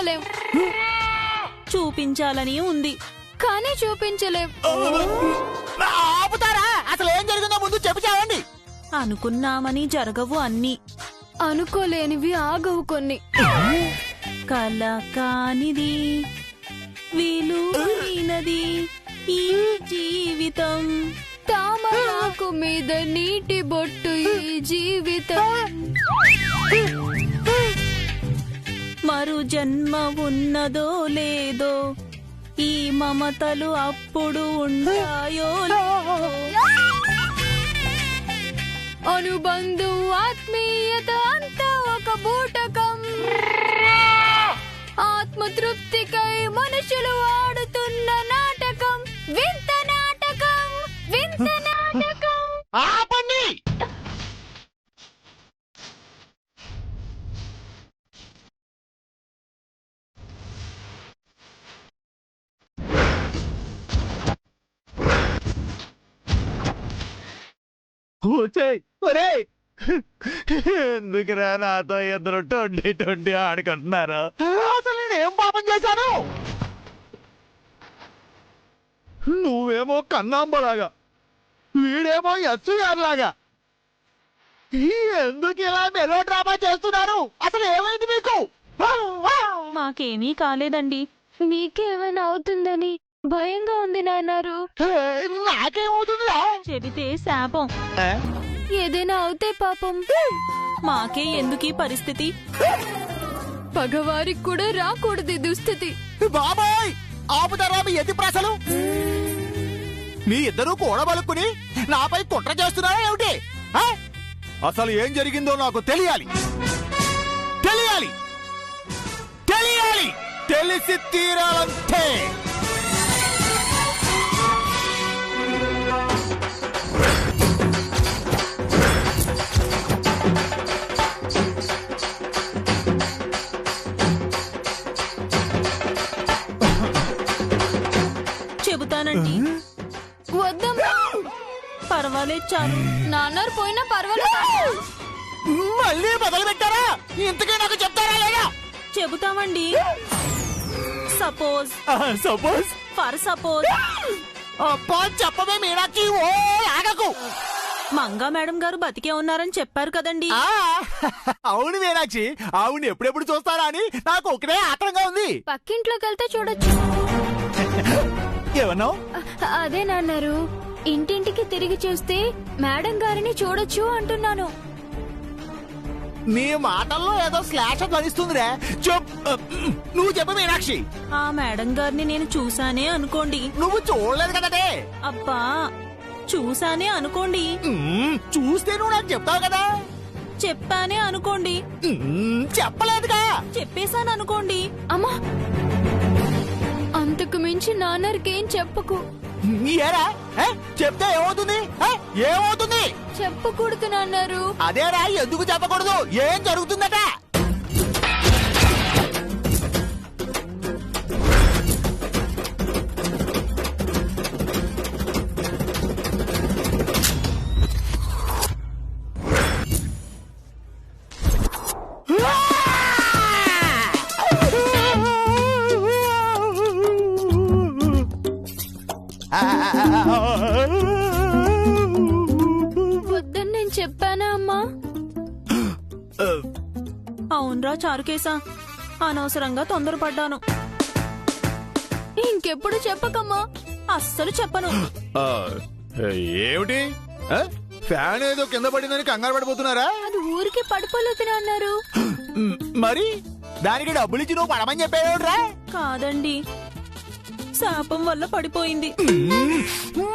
చూపించుకోలేం. చూపించాలని ఉంది కానీ చూపించలేం. ఆపుతారా? అసలు ఏం జరిగిందో ముందు చెప్పావండి. అనుకున్నామని జరగవు అన్ని, అనుకోలేనివి ఆగవు కొన్ని. కల కానిది విలువైనది ఈ జీవితం, తామరాకు మీద నీటి బొట్టు ఈ జీవితం. మరు జన్మ ఉన్నదో లేదో, ఈ మమతలు అప్పుడు ఉంటాయో లేదో. అనుబంధం ఆత్మీయత అంతా ఒక బూటకం. ఆత్మతృప్తికై మనుషులు ఆడుతున్న నాటకం, వింత నాటకం, వింత నాటకం. ఆపండి. ఎందుకురా నాతో ఇద్దరు ట్వంటీ ఆడుకుంటున్నారు? అసలు నేనేం పాపం చేశాను? నువ్వేమో కన్నాంబలాగా, వీడేమో ఎస్సీఆర్ లాగా. ఎందుకు ఇలా మెలో డ్రామా చేస్తున్నారు? అసలు ఏమైంది మీకు? మాకేమీ కాలేదండి. మీకేమైనా అవుతుందని భయంగా ఉంది నాన్నారు. నాకేమవుతుందిరా? చెబితే శాపం. ఏదైనా అవుతే పాపం మాకే ఎందుకీ పరిస్థితి? పగవారికి కూడా రాకూడదు దుస్థితి. బాబాయ్ ఆపుతారా మీ ఎత్తి ప్రాసలు? మీ ఇద్దరూ కూడబలుక్కుని నాపై కుట్ర చేస్తున్నారా ఏమిటి? అసలు ఏం జరిగిందో నాకు తెలియాలి, తెలియాలి, తెలియాలి, తెలిసి తీరాలంటే. చెబుతానండి. వద్దమ్మా. పర్వాలేదు చాలు. నాన్నారు పోయినా పర్వాలేదు. మళ్ళీ మొదలు పెట్టారా? ఇంతకీ నాకు చెప్తారా లేదా? చెబుతామండి. సపోజ్ సపోజ్ ఫర్ సపోజ్ అబ్బా చెప్పమే మీనాక్షి. ఓ ఆగకు. మంగా మేడం గారు బతికే ఉన్నారని చెప్పారు కదండి. అవును మీనాక్షి, ఆవిడ ఎప్పుడెప్పుడు చూస్తారా అని నాకు ఒకటే ఆత్రంగా ఉంది. పక్కింట్లోకి వెళ్తే చూడొచ్చు. ఏమన్నావు? అదే నాన్నారు, ఇంటింటికి తిరిగి చూస్తే మేడం గారిని చూడొచ్చు అంటున్నాను. నీ మాటల్లో ఏదో శ్లాష ధ్వనిస్తుందిరే. నువ్వు చెప్పు మీనాక్షి. ఆ మేడం గారిని నేను చూసానే అనుకోండి. నువ్వు చూడలేదు కదటే. అబ్బా చూసానే అనుకోండి. చూస్తే నువ్వు నాకు చెప్తావు కదా. చెప్పానే అనుకోండి. చెప్పలేదుగా. చెప్పేశాను అనుకోండి. అమ్మా అంతకు మించి నాన్నర్కేం చెప్పకు. ఏరా చెప్తే ఏమవుతుంది? ఏమవుతుంది? చెప్పకూడదు నాన్నారు. అదేరా ఎందుకు చెప్పకూడదు? ఏం జరుగుతుందట? వద్దని నేను చెప్పానా అమ్మా? అవునరా చారుకేశా, అనవసరంగా తొందరపడ్డాను. ఇంకెప్పుడు చెప్పకమ్మా. అస్సలు చెప్పను. ఏమిటి? ఫ్యాన్ ఏదో కింద పడిందని కంగారు పడిపోతున్నారా? అది ఊరికి పడిపోలేదు అన్నారు. మరి దానికి డబ్బులిచ్చి నువ్వు పడమని చెప్పేవిడ్రా? కాదండి, శాపం వల్ల పడిపోయింది.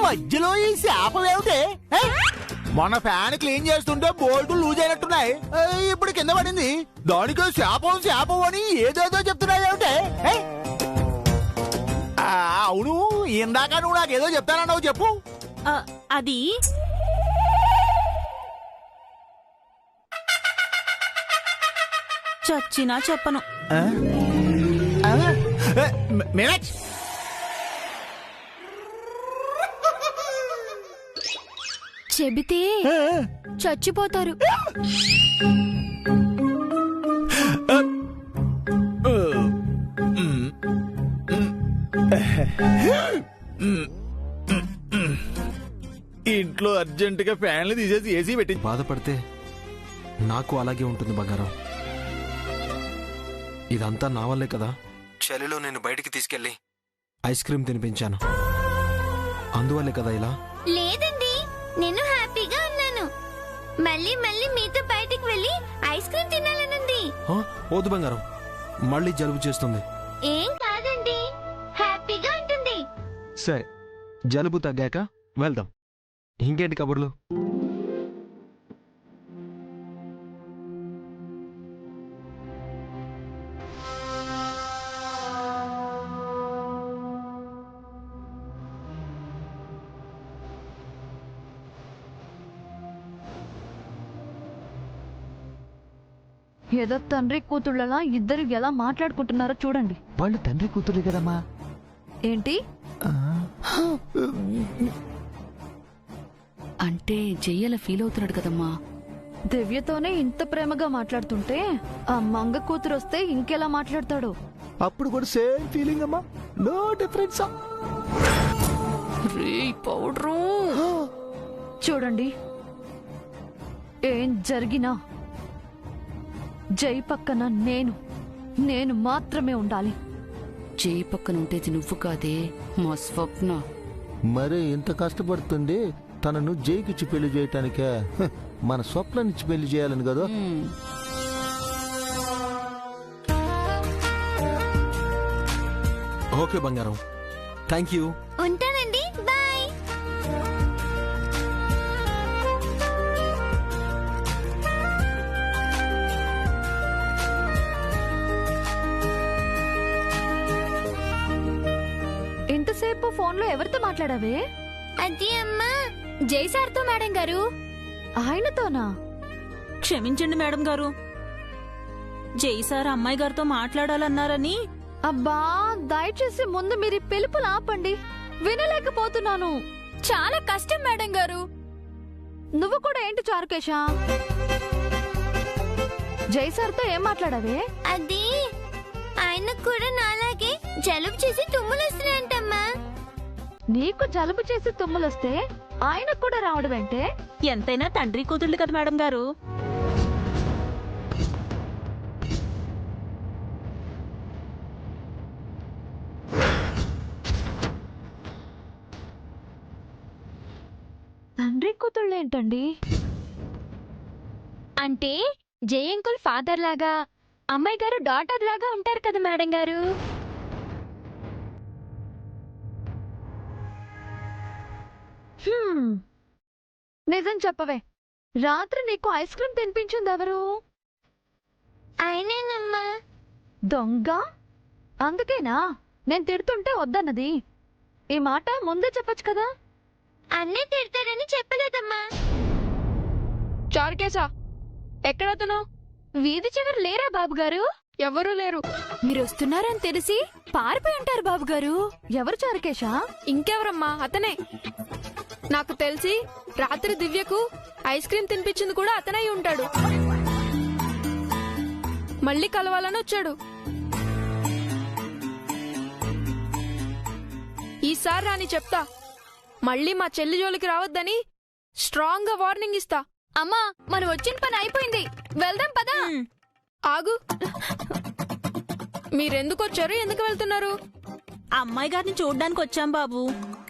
మధ్యలో ఈ శాపం ఏమిటి? మన ఫ్యాన్ క్లీన్ చేస్తుంటే బోల్ట్ లూజ్ అయినట్టున్నాయి, ఇప్పుడు కింద పడింది. దానికో శాపం శాపం అని ఏదేదో చెప్తున్నాయి ఏమిటి? అవును, ఇందాక నువ్వు నాకేదో చెప్తానన్నావు, చెప్పు. అది చచ్చినా చెప్పను. మీనాక్షి చెబితే చచ్చిపోతారు. ఇంట్లో అర్జెంట్ గా ఫ్యాన్లు తీసేసి ఏసీ పెట్టి బాధపడితే నాకు అలాగే ఉంటుంది బంగారం. ఇదంతా నా వల్లే కదా. చలిలో నేను బయటికి తీసుకెళ్లి ఐస్ క్రీమ్ తినిపించాను. అందువల్లే కదా ఇలా. లేదండి, నేను హ్యాపీగా ఉన్నాను. మళ్ళీ మళ్ళీ మీతో బయటికి వెళ్ళి ఐస్ క్రీమ్ తినాలనుంది. వద్దు బంగారం, మళ్ళీ జలుబు చేస్తుంది. ఏం కాదండి, హ్యాపీగా ఉంటుంది. సరే, జలుబు తగ్గాక వెళ్దాం. ఇంకేంటి కబుర్లు? ఏదో తండ్రి కూతుళ్ళలా ఇద్దరు ఎలా మాట్లాడుకుంటున్నారో చూడండి. వాళ్ళు తండ్రి కూతురు కదమ్మా. ఏంటి అంటే చెయ్యల ఫీల్ అవుతున్నాడు కదమ్మా. దివ్యతోనే ఇంత ప్రేమగా మాట్లాడుతుంటే ఆ మంగ కూతురు వస్తే ఇంకెలా మాట్లాడతాడు. అప్పుడు కూడా సేమ్ ఫీలింగ్ అమ్మా, నో డిఫరెన్స్. పౌడరు చూడండి, ఏం జరిగినా జై పక్కన నేను మాత్రమే ఉండాలి. చేయి పక్కన ఉంటేది నువ్వు కాదే, మా స్వప్న. మరే ఇంత కష్టపడుతుంది తనను జైకిచ్చి పెళ్లి చేయటానికే. మన స్వప్నాన్నిచ్చి పెళ్లి చేయాలని కదా. ఓకే బంగారం, థ్యాంక్ యూ. ఉంటానండి, బాయ్. ఇంతసేపు ఫోన్లో ఎవరితో మాట్లాడావే? అది అమ్మా, జై సార్తో మేడం గారు. ఆయనతోనా? క్షమించండి మేడం గారు, జై సార్ అమ్మాయి గారితో మాట్లాడాలన్నారని. అబ్బా, దయచేసి ముందు మీరు ఈ పిలుపులు ఆపండి, వినలేకపోతున్నాను. చాలా కష్టం మేడం గారు. నువ్వు కూడా ఏంటి చారుకేశా? జైసార్తో ఏం మాట్లాడావే? అది ఆయనకు కూడా నాలాగే జలుబు చేసి తుమ్ములు వస్తున్నాయంటమ్మా. నీకు జలుబు చేసి తుమ్ములొస్తే ఆయనకు కూడా రావడం అంటే? ఎంతైనా తండ్రి కూతుళ్ళు కదా మేడం గారు. తండ్రి కూతుళ్ళేంటండి? అంటే జై అంకుల్ ఫాదర్ లాగా, అమ్మాయి గారు డాటర్ లాగా ఉంటారు కదా మేడం గారు. నిజం చెప్పవే, రాత్రి నీకు ఐస్ క్రీమ్ తినిపించింది ఎవరు? ఆయనేనమ్మా. దొంగ. అందుకేనా నేను తిడుతుంటే వద్దన్నది? ఈ మాట ముందే చెప్పొచ్చు కదా. అన్నే తిడతాడని చెప్పలేదమ్మా. చారుకేశా, ఎక్కడతను? వీధి చివరి లేరా బాబు గారు? ఎవరూ లేరు. మీరు వస్తున్నారని తెలిసి పారిపోయి ఉంటారు బాబు గారు. ఎవరు చారుకేశా? ఇంకెవరమ్మా, అతనే. నాకు తెలిసి రాత్రి దివ్యకు ఐస్ క్రీమ్ తినిపించింది కూడా అతనై ఉంటాడు. మళ్ళీ కలవాలని వచ్చాడు. ఈసారి రాని చెప్తా, మళ్ళీ మా చెల్లి జోలికి రావద్దని స్ట్రాంగ్ గా వార్నింగ్ ఇస్తా. అమ్మా, మనం వచ్చిన పని అయిపోయింది, వెళ్దాం పదా. ఆగు, మీరెందుకు వచ్చారు, ఎందుకు వెళ్తున్నారు? అమ్మాయి గారిని చూడ్డానికి వచ్చాం బాబు,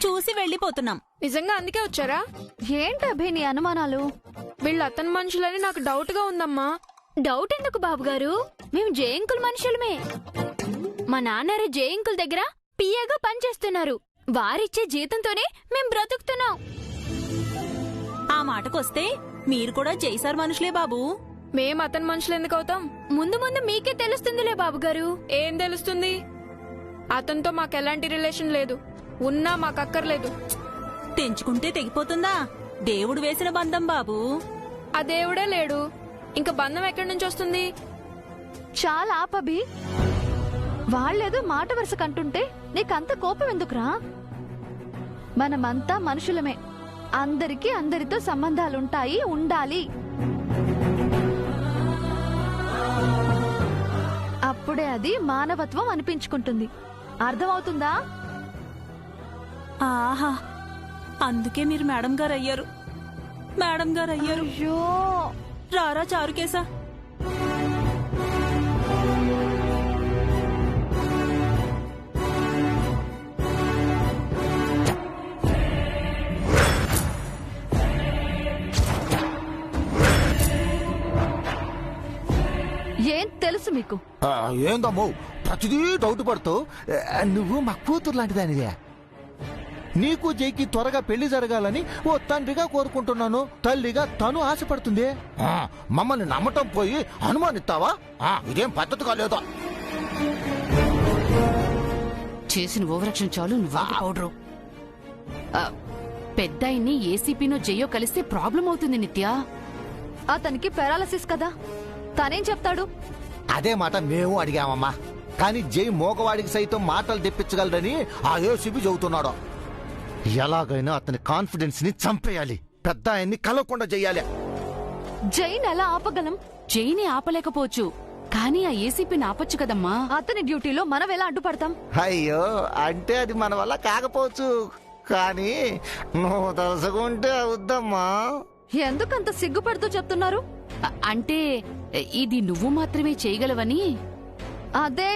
చూసి వెళ్ళిపోతున్నాం. నిజంగా అందుకే వచ్చారా? ఏంటభి నీ అనుమానాలు? వీళ్ళు అతని మనుషులని నాకు డౌట్ గా ఉందమ్మా. డౌట్ ఎందుకు బాబు గారు, మేము జై అంకుల్ మనుషులమే. మా నాన్నారు జై అంకుల్ దగ్గర పిఏగా పనిచేస్తున్నారు. వారిచ్చే జీతంతోనే మేం బ్రతుకుతున్నాం. ఆ మాటకొస్తే మీరు కూడా జై సార్ మనుషులే బాబు. మేం అతని మనుషులు ఎందుకు అవుతాం? ముందు ముందు మీకే తెలుస్తుందిలే బాబు గారు. ఏం తెలుస్తుంది? అతనితో మాకెలాంటి రిలేషన్ లేదు, ఉన్నా మాకక్కర్లేదు. తెంచుకుంటే తెగిపోతుందా? దేవుడు వేసిన బంధం బాబు. ఆ దేవుడే లేడు, ఇంక బంధం ఎక్కడి నుంచి వస్తుంది? చాలా ఆపభి. వాళ్ళేదో మాట వరుస కంటుంటే నీకంత కోపం ఎందుకురా? మనమంతా మనుషులమే, అందరికీ అందరితో సంబంధాలుంటాయి, ఉండాలి. అప్పుడే అది మానవత్వం అనిపించుకుంటుంది. అర్థమవుతుందా? ఆహా, అందుకే మీరు మేడం గారు అయ్యారు. మేడం గారు అయ్యారు. అయ్యో రారా చారుకేశా. ఏం తెలుసు మీకు? ఏందమ్మో ప్రతిదీ డౌట్ పడుతూ నువ్వు మా కూతురు లాంటిదానిదే. నీకు జైకి త్వరగా పెళ్లి జరగాలని ఓ తండ్రిగా కోరుకుంటున్నాను. తల్లిగా తను ఆశపడుతుంది. మమ్మల్ని నమ్మటం పోయి అనుమానిస్తావా? ఇదేం పద్ధతి కాలేదా? చేసిన ఓవరాక్షన్ చాలు. నువ్వు పౌడరు. పెద్దాయిని ఏసీపీనో జయో కలిస్తే ప్రాబ్లం అవుతుంది నిత్య. అతనికి పారాలసిస్ కదా, తనేం చెప్తాడు? అదే మాట మేము అడిగామమ్మా. కానీ జై మోగవాడికి సైతం మాటలు తెప్పించగలరని ఆ ఏసీపీ చెబుతున్నాడు. ఎలాగైనా అతని కాన్ఫిడెన్స్ ని చంపేయాలి. పెద్ద ఆయన్ని కలవకుండా చెయ్యాలి. జైన్ ఎలా ఆపగలం? జైని ఆపలేకపోవచ్చు, కానీ ఆ ఏసీపీని ఆపొచ్చు కదమ్మా. అతని డ్యూటీలో మనం ఎలా అడ్డుపడతాం? అయ్యో, అంటే అది మన వల్ల కాకపోవచ్చు. కానీ నువ్వు తలుసుకుంటే అవుద్దమ్మా. ఎందుకంత సిగ్గుపడుతూ చెప్తున్నారు? అంటే ఇది నువ్వు మాత్రమే చేయగలవని. అదే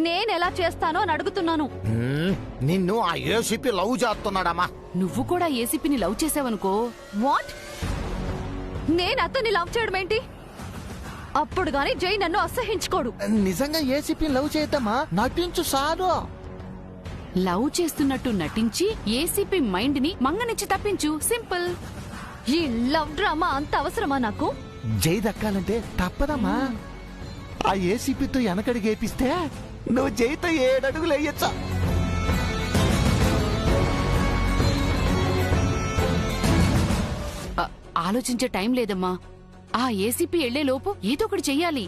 నేనెలా చేస్తానో అని అడుగుతున్నాను. నిన్ను ఆ ఏసీపీ లవ్ చేస్తున్నాడమ్మా. నువ్వు కూడా ఏసీపీని లవ్ చేసావనుకో. వాట్? నేను అతన్ని లవ్ చేయడం ఏంటి? అప్పుడు గాని జై నన్ను అసహించుకోడు. నిజంగా ఏసీపీ లవ్ చేద్దామా? నటించు సారు. లవ్ చేస్తున్నట్టు నటించి ఏసీపీ మైండ్ ని మంగనిచ్చి తప్పించు. సింపుల్. ఈ లవ్ డ్రామా అంత అవసరమా నాకు? జై దక్కాలంటే తప్పదమ్మా. ఆ ఏసీపీతో వెనకడికి ఏపిస్తే నువ్వు జైతో 7 అడుగులు వేయచ్చా. ఆలోచించే టైం లేదమ్మా. ఆ ఏసీపీ వెళ్లే లోపు ఏదో ఒకటి చెయ్యాలి.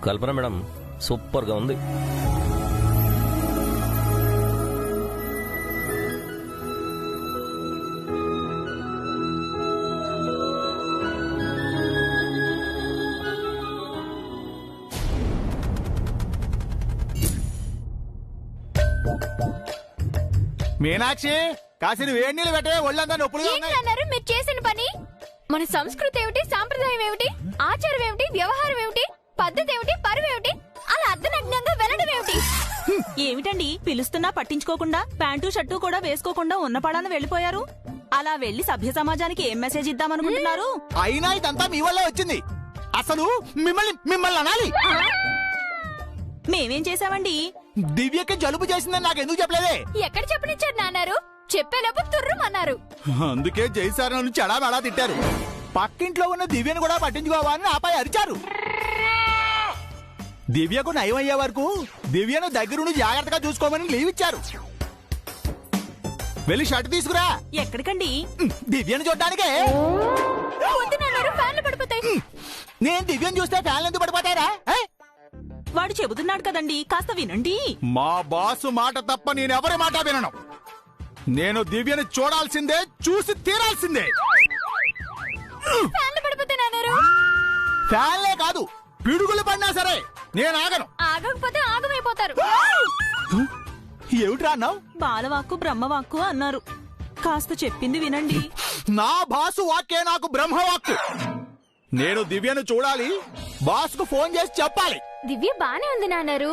కల్పన మేడం సూపర్ గా ఉంది. మీనాక్షి, కాసిన వేడి నీళ్ళు పెట్టే ఒళ్ళంతా నొప్పులుగా ఉన్నాయి. ఏంటన్నారు మీరు చేసిన పని? మన సంస్కృతి ఏమిటి, సాంప్రదాయం ఏమిటి, ఆచారం ఏమిటి, వ్యవహారం ఏమిటి, పద్ధతి ఏమిటి, పరువు ఏమిటి, అలా అర్ధనగ్నంగా వెళ్ళడం ఏమిటి? ఏమిటండి పిలుస్తున్నా పట్టించుకోకుండా ప్యాంటు షర్టు కూడా వేసుకోకుండా ఉన్న పడాన వెళ్లిపోయారు. అలా వెళ్లి సభ్య సమాజానికి ఏం మెసేజ్ ఇద్దామనుకుంటున్నారు? అయినా ఇదంతా మీ వల్లే వచ్చింది. అసలు మిమ్మల్ని అనాలి. మేమేం చేశామండి? దివ్యకి జలుబు చేసిందని నాకు ఎందుకు చెప్పలేదే? ఎక్కడ చెప్పనిచ్చారు నాన్నారు? చెప్పేలోపు తుర్రుమన్నారు. అందుకే జైసార్ నన్ను చెడా తిట్టారు. పక్కింట్లో ఉన్న దివ్యను కూడా పట్టించుకోవాలని నాపై అరిచారు. దివ్యకు నయం అయ్యే వరకు దివ్యను దగ్గరుండి జాగ్రత్తగా చూసుకోమని లీవ్ ఇచ్చారు. వెళ్ళి షర్ట్ తీసుకురా. ఎక్కడికండి? దివ్యను చూడ్డానికే. ఫ్యాన్లు పడిపోతాయి. నేను దివ్యను చూస్తే ఫ్యాన్లు ఎందుకు పడిపోతారా? వాడు చెబుతున్నాడు కదండి, కాస్త వినండి. మా బాసు మాట తప్ప నేనెవరి మాట వినను. నేను దివ్యను చూడాల్సిందే, చూసి తీరాల్సిందే. ఫ్యాన్లు పడిపోతాయి నాన్నారు. ఫ్యాన్లే కాదు, పిడుగులు పడినా సరే నేను ఆగను. ఆగకపోతే ఆగమైపోతారు. ఏమిట్రా అన్నావు? బాలవాక్కు బ్రహ్మవాక్కు అన్నారు. కాస్త చెప్పింది వినండి. నా బాసు వాక్కే నాకు బ్రహ్మవాక్కు. నేను దివ్యను చూడాలి, బాసుకు ఫోన్ చేసి చెప్పాలి. దివ్య బానే ఉంది నాన్నారు.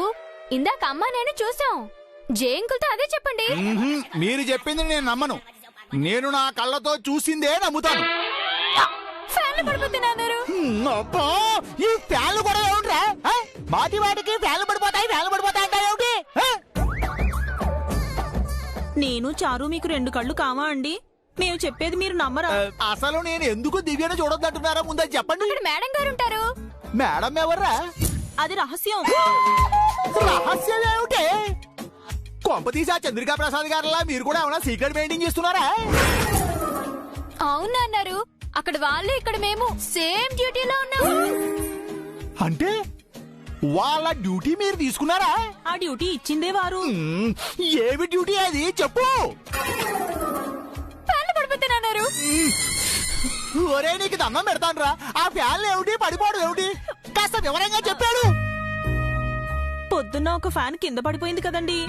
ఇందాక అమ్మ నేను చూసాం. జయంకులతో అదే చెప్పండి. మీరు చెప్పింది నేను నమ్మను. నేను నా కళ్ళతో చూసిందే నమ్ముతాను. ఫ్యాన్లు పడిపోతాయి నాన్నారు. ఈ ఫ్యాన్లు కూడా ఏమిట్రా? మాటి వాటికి ఫ్యాన్లు పడిపోతాయి ఏమిటి? నేను చారు మీకు 2 కళ్ళు కావా అండి? మేము చెప్పేది మీరు నమ్మరా? అసలు నేను ఎందుకు దివ్యను చూడొద్దంటున్నారా ముందని చెప్పండి. ఇక్కడ మేడం గారు ఉంటారు. మేడం ఎవర్రా? అది రహస్యం. రహస్యం ఏమిటి? కొంపతీసా చంద్రికా ప్రసాద్ గారిలా మీరు కూడా ఏమైనా సీక్రెట్ మెయింటైన్ చేస్తున్నారా? అవునన్నారు. అక్కడ వాళ్ళు, ఇక్కడ మేము సేమ్ డ్యూటీలో ఉన్నాము. అంటే వాళ్ళ డ్యూటీ మీరు తీసుకున్నారా? ఆ డ్యూటీ ఇచ్చిందే వారు. ఏమి డ్యూటీ అది చెప్పు. ఫ్యాన్లు పడిపోతాయి నాన్నారు. ఒరే నీకు దండం పెడతానురా, ఆ ఫ్యాన్లు ఏమిటి పడిపోవడం ఏమిటి కాస్త వివరంగా చెప్పాడు. పొద్దున్న ఒక ఫ్యాన్ కింద పడిపోయింది కదండి.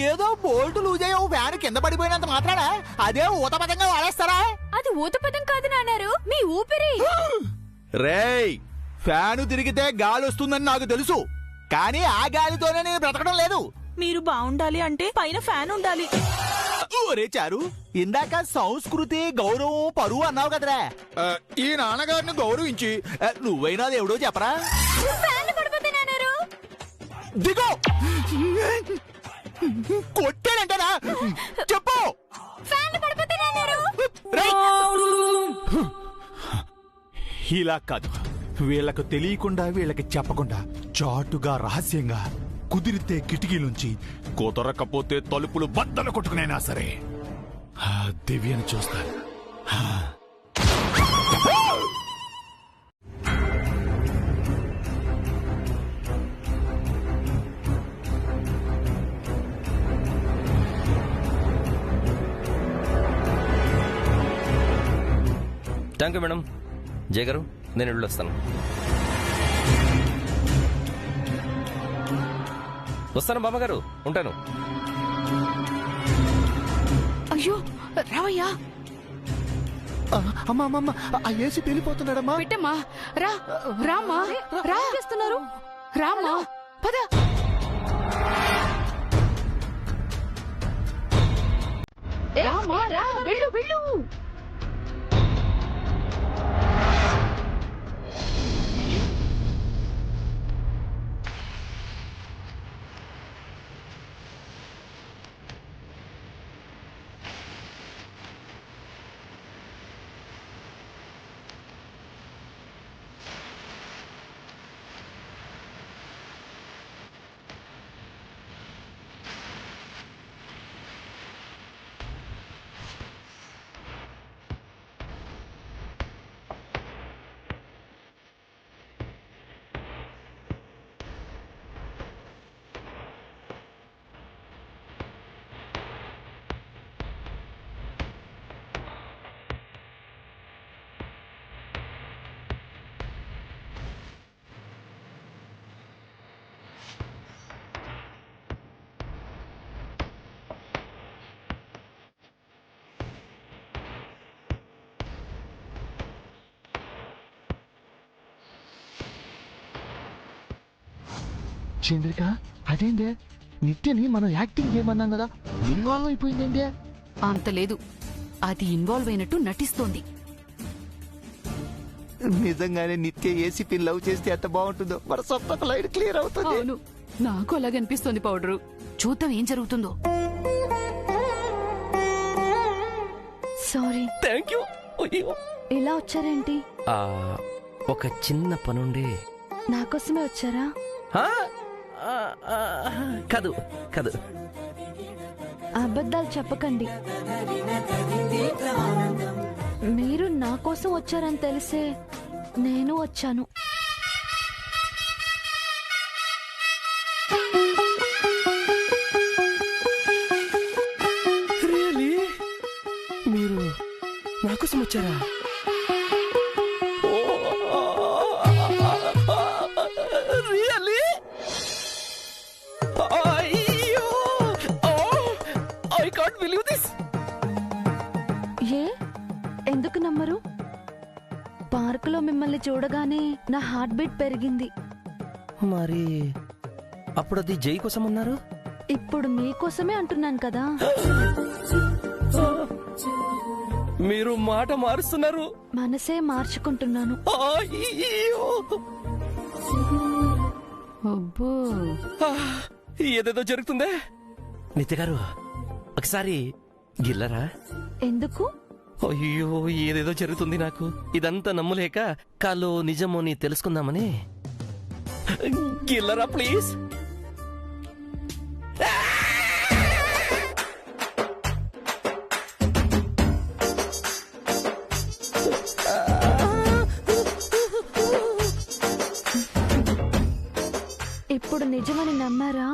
ఏదో బోల్ట్ లూజ్ అయ్యి ఓ ఫ్యాన్ కింద పడిపోయినంత మాత్రాన అదే ఊతపదంగా వాడేస్తారా? అది ఊతపదం కాదు నాన్నారు, మీ ఊపిరి. రేయ్, ఫ్యాను తిరిగితే గాలి వస్తుందని నాకు తెలుసు, కానీ ఆ గాలితోనే నేను బ్రతకడం లేదు. మీరు బాగుండాలి అంటే పైన ఫ్యాన్ ఉండాలి. ఒరే చారు, ఇందాక సంస్కృతి గౌరవం పరువు అన్నావు కదరా, ఈ నాన్నగారిని గౌరవించి నువ్వైనా దేవుడో చెప్పరా? ఫ్యాన్లు పడిపోతే నాన్నారు. దిగో, కొట్టాడంటనా చెప్పు. ఫ్యాన్లు పడిపోతే నాన్నారు. ఇలా కాదు, వీళ్ళకు తెలియకుండా వీళ్ళకి చెప్పకుండా చాటుగా రహస్యంగా కుదిరితే కిటికీలుంచి కుదరకపోతే తలుపులు బద్దలు కొట్టుకునైనా సరే ఆ దివ్యను చూస్తాను. Thank you madam. జయ గారు, నేను ఇళ్ళు వస్తాను. వస్తాను బామ్మగారు, ఉంటాను. అయ్యో రావయ్యా. అమ్మా అమ్మమ్మ, ఆ ఏసీ వెళ్ళిపోతున్నాడమ్మా. పెట్టమ్మా, రా రామ్మా, రా చేస్తున్నారు, రామ్మా పద. రామ్మా రా, వెళ్ళు వెళ్ళు. చంద్రిక, అదేంటే నిత్యని మనం యాక్టింగ్ చేయమన్నాం కదా, ఇన్వాల్వ్ అయిపోయిందేంటే? అంత లేదు, అది ఇన్వాల్వ్ అయినట్టు నటిస్తోంది. నిజంగానే నిత్య ఏసీపీ లవ్ చేస్తే ఎంత బాగుంటుందో, మన సొంత లైట్ క్లియర్ అవుతుంది. అవును, నాకు అలాగే అనిపిస్తోంది పౌడరు. చూద్దాం ఏం జరుగుతుందో. సారీ. Thank you. ఇలా వచ్చారేంటి? ఒక చిన్న పనుండే. నాకోసమే వచ్చారా? కాదు కాదు, అబద్ధాలు చెప్పకండి. మీరు నా కోసం వచ్చారని తెలిసే నేను వచ్చాను. రియలీ? మీరు నా కోసం వచ్చారా? రియలీ? అయ్యో, ఐ కాంట్ బిలీవ్ దిస్. ఏ ఎందుకు నమ్మరు? పార్కులో మిమ్మల్ని చూడగానే నా హార్ట్ బీట్ పెరిగింది. మరి అప్పుడు అది జై కోసం ఉన్నారు. ఇప్పుడు మీకోసమే అంటున్నాను కదా. మీరు మాట మారుస్తున్నారు. మనసే మార్చుకుంటున్నాను. అబ్బో, ఏదేదో జరుగుతుందే. నిత్య గారు, ఒకసారి గిల్లరా? ఎందుకు? అయ్యో, ఏదేదో జరుగుతుంది నాకు. ఇదంతా నమ్మలేక కాలో నిజమో నీ తెలుసుకుందామని. గిల్లరా ప్లీజ్. ఇప్పుడు నిజమని నమ్మారా?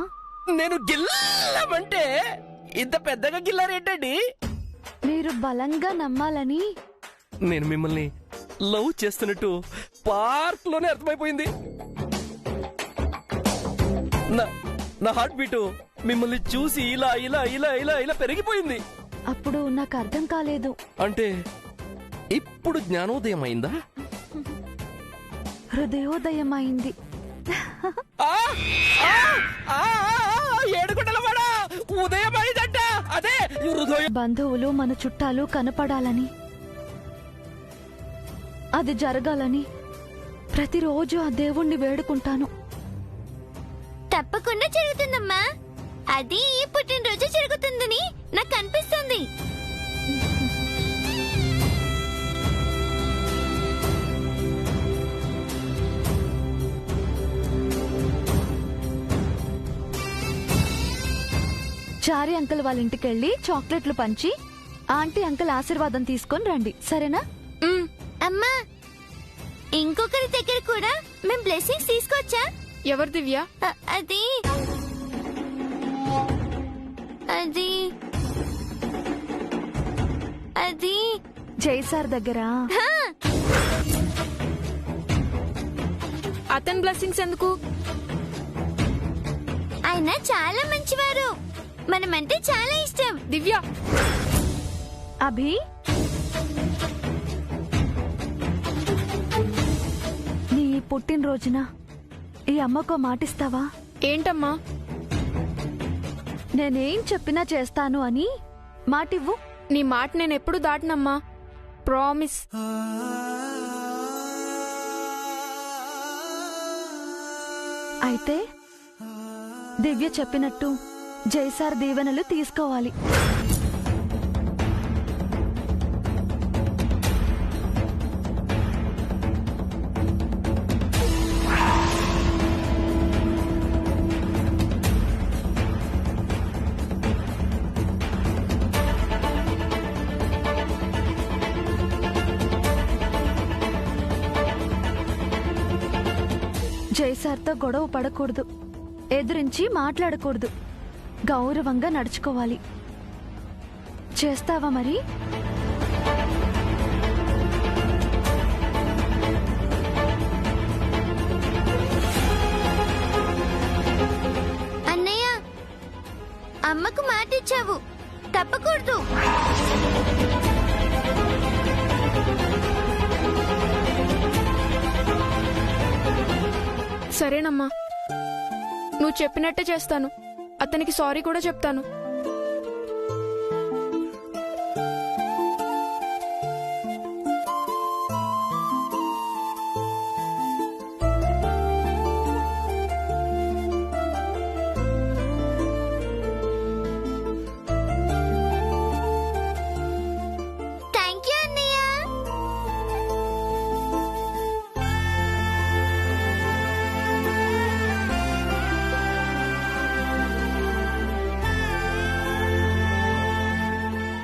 నేను గిల్లమంటే ఇంత పెద్దగా గిల్లారేంటండి? మీరు బలంగా నమ్మాలని నేను మిమ్మల్ని లవ్ చేస్తున్నట్టు పార్క్ లోనే అర్థమైపోయింది. నా హార్ట్ బీట్ మిమ్మల్ని చూసి ఇలా ఇలా ఇలా ఇలా ఇలా పెరిగిపోయింది. అప్పుడు నాకు అర్థం కాలేదు. అంటే ఇప్పుడు జ్ఞానోదయం అయిందా? హృదయోదయం అయింది. ఏడుగుంటలవాడా ఉదయం అయిందంట. అదే బంధువులు మన చుట్టాలు కనపడాలని, అది జరగాలని ప్రతిరోజు ఆ దేవుణ్ణి వేడుకుంటాను. తప్పకుండా జరుగుతుందమ్మా. అది ఈ పుట్టినరోజు జరుగుతుందని నాకు అనిపిస్తుంది. చారి అంకుల్ వాళ్ళ ఇంటికెళ్ళి చాక్లెట్లు పంచి ఆంటీ అంకుల్ ఆశీర్వాదం తీసుకొని రండి, సరేనా? అమ్మా, ఇంకొకరి దగ్గర కూడా మేము బ్లెస్సింగ్స్ తీసుకోవచ్చా? ఎవరు దివ్య? అది అది అది జైసార్ దగ్గర. అతని బ్లెస్సింగ్స్ ఎందుకు? ఆయన చాలా మంచివారు, మనమంటే చాలా ఇష్టం. దివ్య, అభి, నీ పుట్టినరోజున ఈ అమ్మకో మాటిస్తావా? ఏంటమ్మా? నేనేం చెప్పినా చేస్తాను అని మాటివ్వు. నీ మాట నేను ఎప్పుడు దాటినమ్మా, ప్రామిస్. అయితే దివ్య చెప్పినట్టు జైసార్ దీవెనలు తీసుకోవాలి. జైసార్తో గొడవ పడకూడదు, ఎదురించి మాట్లాడకూడదు, గౌరవంగా నడుచుకోవాలి. చేస్తావా మరి? అన్నయ్య, అమ్మకు మాట ఇచ్చావు, తప్పకూడదు. సరేనమ్మా, నువ్వు చెప్పినట్టే చేస్తాను. అతనికి సారీ కూడా చెప్తాను. థ్యాంక్ యూ అన్నయ్య.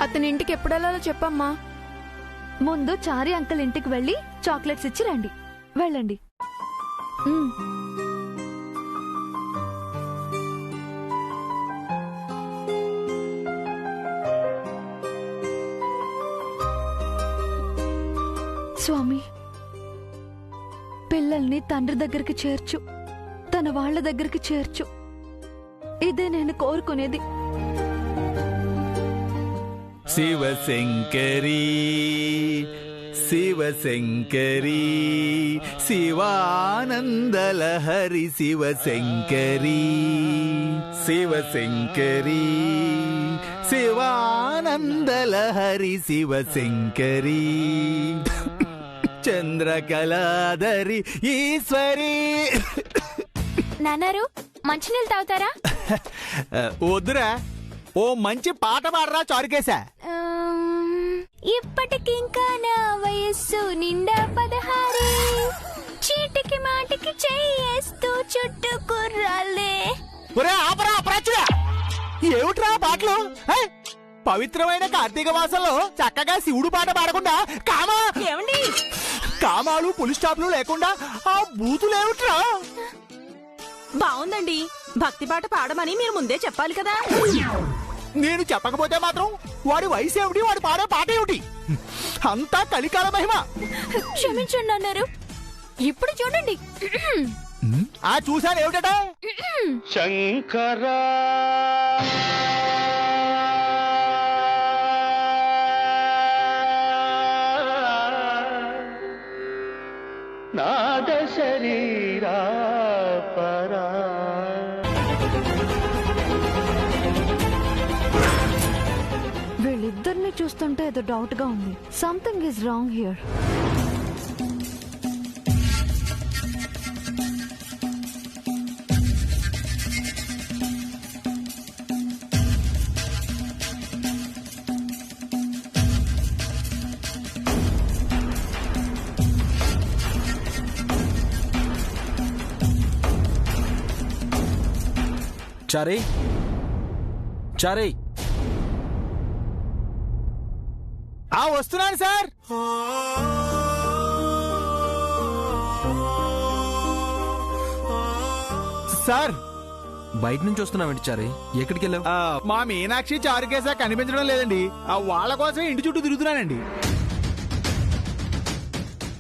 అతని ఇంటికి ఎప్పుడెళ్ళాలో చెప్పమ్మా. ముందు చారి అంకుల్ ఇంటికి వెళ్ళి చాక్లెట్స్ ఇచ్చి రండి. వెళ్ళండి. స్వామి, పిల్లల్ని తండ్రి దగ్గరికి చేర్చు, తన వాళ్ళ దగ్గరికి చేర్చు. ఇదే నేను కోరుకునేది. శివశంకరీ శివశంకరీ శివానందలహరి శివశంకరీ శివశంకరీ శివానందలహరి శివశంకరీ చంద్రకళాధరి ఈశ్వరీ. నాన్నారు మంచినీళ్ళు తాగుతారా? వద్దురా, ఓ మంచి పాట పాడరా చారుకేశా. ఇప్పటికింకా నా వయస్సు నిండా 16, చీటికి మాటికి చేయేస్తూ చుట్టూ కుర్రాలే. ఒరే ఆపరా అపరాచుడా, ఏమిట్రా పాటలు? పవిత్రమైన కార్తీక మాసంలో చక్కగా శివుడు పాట పాడకుండా ఏమండి, కామాలు పులి స్టాప్లు లేకుండా ఆ బూతులేమిట్రా? బావుందండి. భక్తి పాట పాడమని మీరు ముందే చెప్పాలి కదా. నేను చెప్పకపోతే మాత్రం వాడి వయసు ఏమిటి, వాడి పాడే పాట ఏమిటి? అంతా కలికాల మహిమ. క్షమించండి అన్నారు. ఇప్పుడు చూడండి. ఆ చూశాను ఏమిటట? శంకరా నాద శరీరా పరా. వీళ్ళిద్దరిని చూస్తుంటే ఏదో డౌట్ గా ఉంది. Something is wrong here. Chary, Chary. వస్తున్నాను సార్. సార్ బయట నుంచి వస్తున్నావేంటి చారీ? ఎక్కడికి వెళ్ళావు? మా మీనాక్షి చారుకేసా కనిపించడం లేదండి. వాళ్ళ కోసం ఇంటి చుట్టూ తిరుగుతున్నానండి.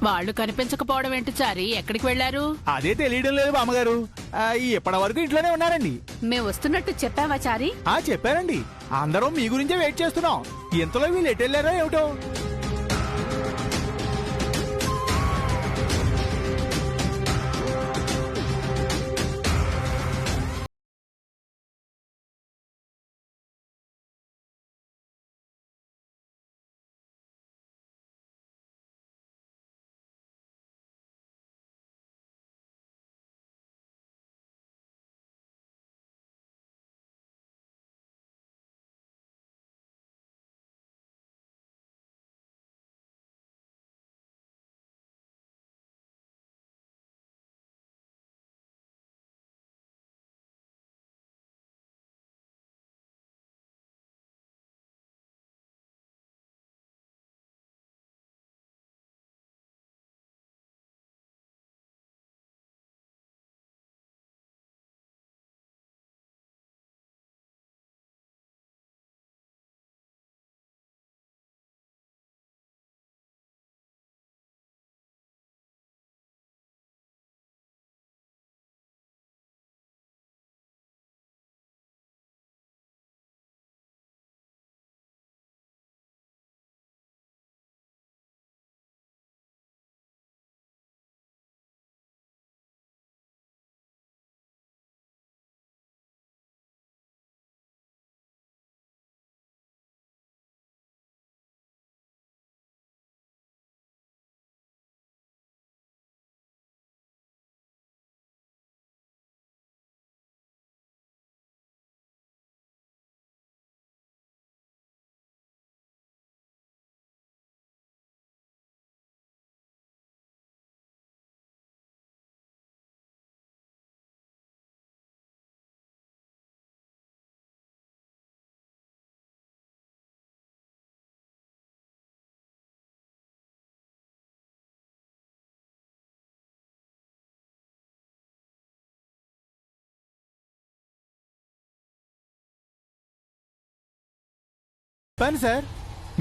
వాళ్ళు కనిపించకపోవడం ఏంటి చారీ? ఎక్కడికి వెళ్లారు? అదే తెలియడం లేదు బామ్మగారు. ఇప్పటి వరకు ఇంట్లోనే ఉన్నారండి. మేము వస్తున్నట్టు చెప్పావా చారీ? చెప్పారండి. అందరం మీ గురించే వెయిట్ చేస్తున్నాం. ఇంతలో వీళ్ళు ఎటు వెళ్ళారో ఏమిటో. చెప్పాను సార్,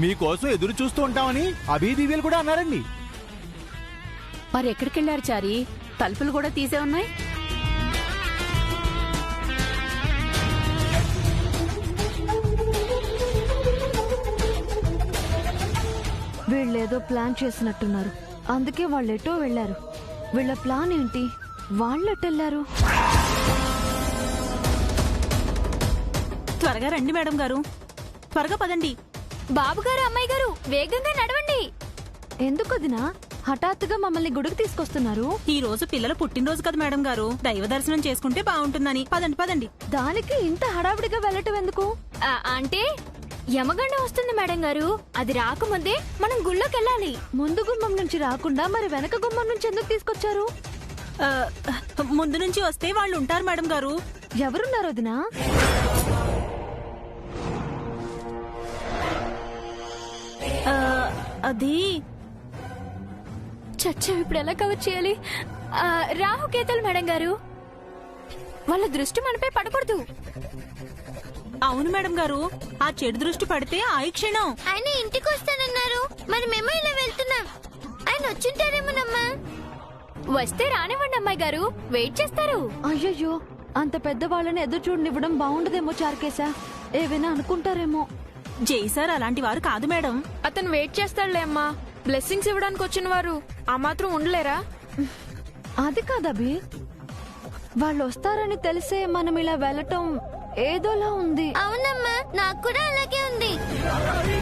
మీకోసం ఎదురు చూస్తూ ఉంటామని అభి దివ్యలు కూడా అన్నారండి. మరి ఎక్కడికి వెళ్ళారు చారీ? తలుపులు కూడా తీసే ఉన్నాయి. వీళ్ళేదో ప్లాన్ చేసినట్టున్నారు. అందుకే వాళ్ళెటో వెళ్లారు. వీళ్ళ ప్లాన్ ఏంటి? వాళ్ళెటెళ్లారు? త్వరగా రండి మేడం గారు, త్వరగా పదండి. బాబుగారు, అమ్మాయి గారు, వేగంగా నడవండి. ఎందుకదినా హఠాత్తుగా మమ్మల్ని గుడికి తీసుకొస్తున్నారు? ఈ రోజు పిల్లల పుట్టినరోజు కదా మేడం గారు, దైవ దర్శనం చేసుకుంటే బాగుంటుందని. పదండి పదండి. దానికి ఇంత హడావిడిగా వెళ్ళటం ఎందుకు? అంటే యమగండం వస్తుంది మేడం గారు. అది రాకముందే మనం గుళ్ళోకి వెళ్ళాలి. ముందు గుమ్మం నుంచి రాకుండా మరి వెనక గుమ్మం నుంచి ఎందుకు తీసుకొచ్చారు? ముందు నుంచి వస్తే వాళ్ళు ఉంటారు మేడం గారు. ఎవరున్నారు వదినా? అది చచ్చాం, ఇప్పుడు ఎలా కవర్ చేయాలి? రాహుకేతలు మేడం గారు, వాళ్ళ దృష్టి మనపై పడకూడదు. అవును మేడం గారు, ఆ చెడు దృష్టి పడితే ఆ క్షణం. ఆయన ఇంటికి వస్తానన్నారు, మరి మేము ఇలా వెళ్తున్నాం. ఆయన వచ్చుంటారేమోనమ్మా. వస్తే రానివ్వండి అమ్మాయి గారు, వెయిట్ చేస్తారు. అయ్యయ్యో, అంత పెద్దవాళ్ళని ఎదురు చూడనివ్వడం బాగుండదేమో చారుకేశా. ఏవైనా అనుకుంటారేమో. జై సార్ అలాంటి వారు కాదు మేడం. అతను వెయిట్ చేస్తాడులే అమ్మా. బ్లెస్సింగ్స్ ఇవ్వడానికి వచ్చిన వారు ఆ మాత్రం ఉండలేరా? అది కాదభి, వాళ్ళు వస్తారని తెలిసే మనం ఇలా వెళ్ళటం ఏదోలా ఉంది. అవునమ్మా, నాకు కూడా అలాగే ఉంది.